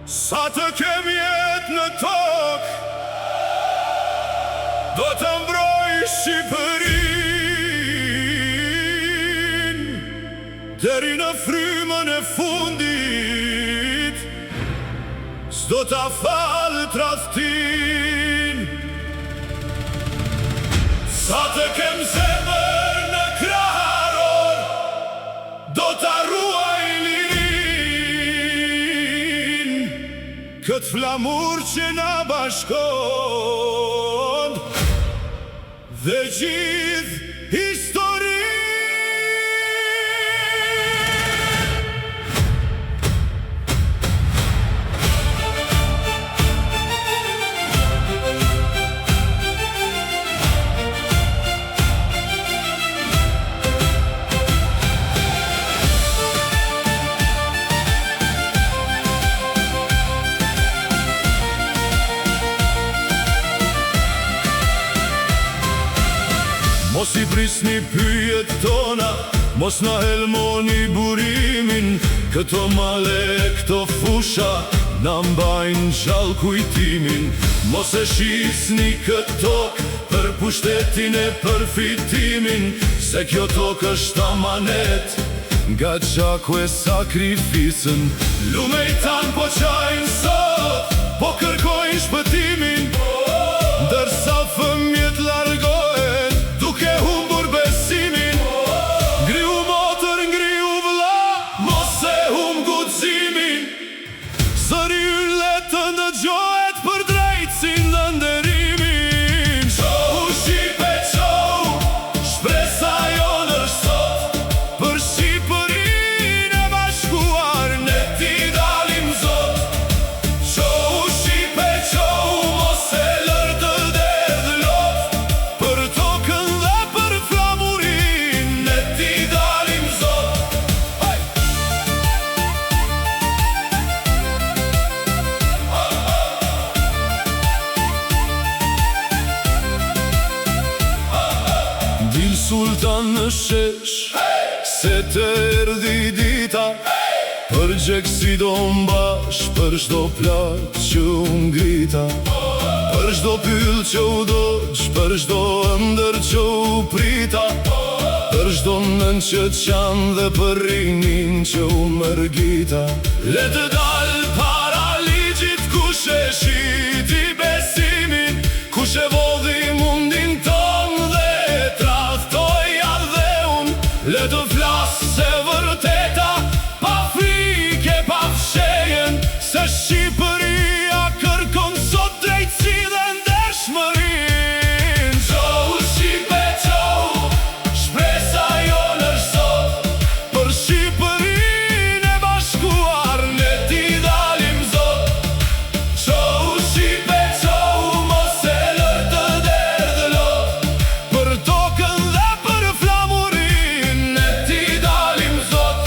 Sa të kem jetë në tokë, do të mbroj Shqipërin deri në frymën e fundit, s'do t'a falë tradhtin. Sa të kem zemër në krahëror, do t'a ruaj lirin, këtë flamur që na bashkon dhe gjithë historin. Mos i prisni pyjet tona, mos na helmoni burimin. Këto male, këto fusha, na mbajnë gjallë kujtimin. Mos e shisni këtë tokë për pushtetin e përfitimin, se kjo tokë është amanet nga gjaku e sakrifisën. Lumej tanë po qajnë sot, po kërkojnë shpëtimin, ndërsa fëmjet largohen duke humbur besimin. Ngriu motër, ngriu vlla, mos e humb guximin. Zëri ylle të ndëgjohet për drejtësinë dhe nderimin. Qohu Shqipe, qohu, shpresa jonë është sot, për Shqipërinë e bashkuar ne ti dalim zot. Qohu Shqipe, qohu, mos e lër të derdhë lot, për tokën dhe për flamurin ne ti dalim zot. Hej! Dil sultan në shesh, se të erdhi dita, për gjekësi do mbash, për çdo plak që u ngrita, për çdo pyll që u doq, për çdo ëndër që u prita, për çdo nën që qanë dhe për rinin që u mërgita. Le të dal para ligjit kush e shiti besimin, kush e vodhi mundin ton dhe e tradhtoi ardheun. Le të flasë se vërteta, pa frike, pa fshejen, se Shqipëria kërkon sot drejtësi dhe ndershmërin. Qohu Shqipe, qohu, shpresa jonë është sot, për Shqipërinë e bashkuar ne ti dalim zot. Qohu Shqipe, qohu, mos e lër të derdhë lot, për tokën dhe për flamurin ne ti dalim zot.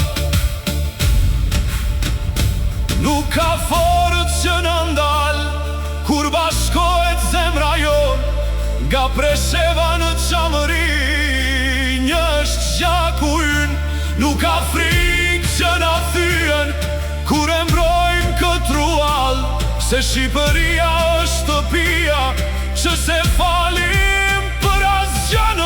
Nuk ka forët që në ndal, kur bashkohet zemra jon, nga Presheva në Çamëri, një është gjaku ynë. Nuk ka frikë që na thyen, kur e mbrojmë këtë ruall, se Shqipëria është shtëpia që se falim për asgjë.